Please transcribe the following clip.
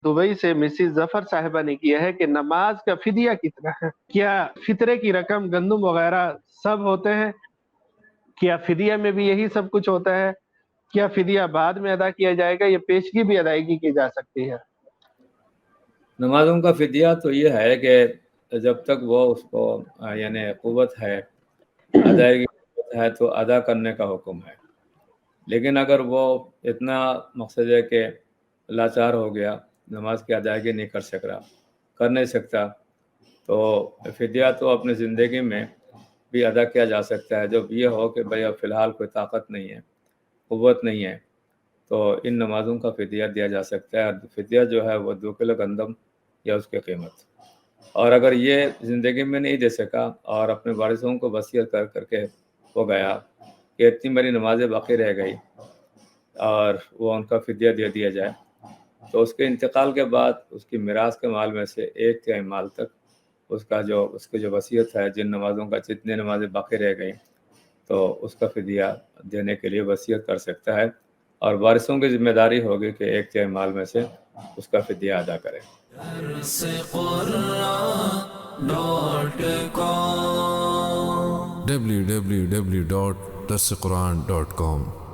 Dubai سے Mrs ظفر صاحبہ نے کیا ہے کہ نماز کا فدیہ کتنا ہے؟ کیا فطرے کی رقم، گندم وغیرہ سب ہوتے ہیں؟ کیا فدیہ میں بھی یہی سب کچھ ہوتا ہے؟ کیا فدیہ بعد میں ادا کیا جائے گا، یا پیشگی بھی ادائیگی کی جا سکتی ہے؟ نمازوں کا فدیہ تو یہ ہے کہ جب تک وہ اس کو یعنی قوت ہے، ادائیگی قوت ہے تو ادا کرنے کا حکم ہے. لیکن اگر وہ اتنا مقصد ہے کہ لاچار ہو گیا، نماز کی ادائیگی نہیں کر نہیں سکتا، تو فدیہ تو اپنی زندگی میں بھی ادا کیا جا سکتا ہے. جب یہ ہو کہ بھئی اب فی الحال کوئی طاقت نہیں ہے، قوت نہیں ہے، تو ان نمازوں کا فدیہ دیا جا سکتا ہے. فدیہ جو ہے وہ 2 کلو گندم یا اس کی قیمت. اور اگر یہ زندگی میں نہیں دے سکا اور اپنے وارثوں کو وصیت کر کے وہ گیا کہ اتنی میری نمازیں باقی رہ گئی، اور وہ ان کا فدیہ دے دیا جائے، تو اس کے انتقال کے بعد اس کی میراث کے مال میں سے 1/3 مال تک اس کی جو وصیت ہے، جن نمازوں کا جتنے نمازیں باقی رہ گئی، تو اس کا فدیہ دینے کے لیے وصیت کر سکتا ہے. اور وارثوں کی ذمہ داری ہوگی کہ 1/3 مال میں سے اس کا فدیہ ادا کرے. www.darsequran.com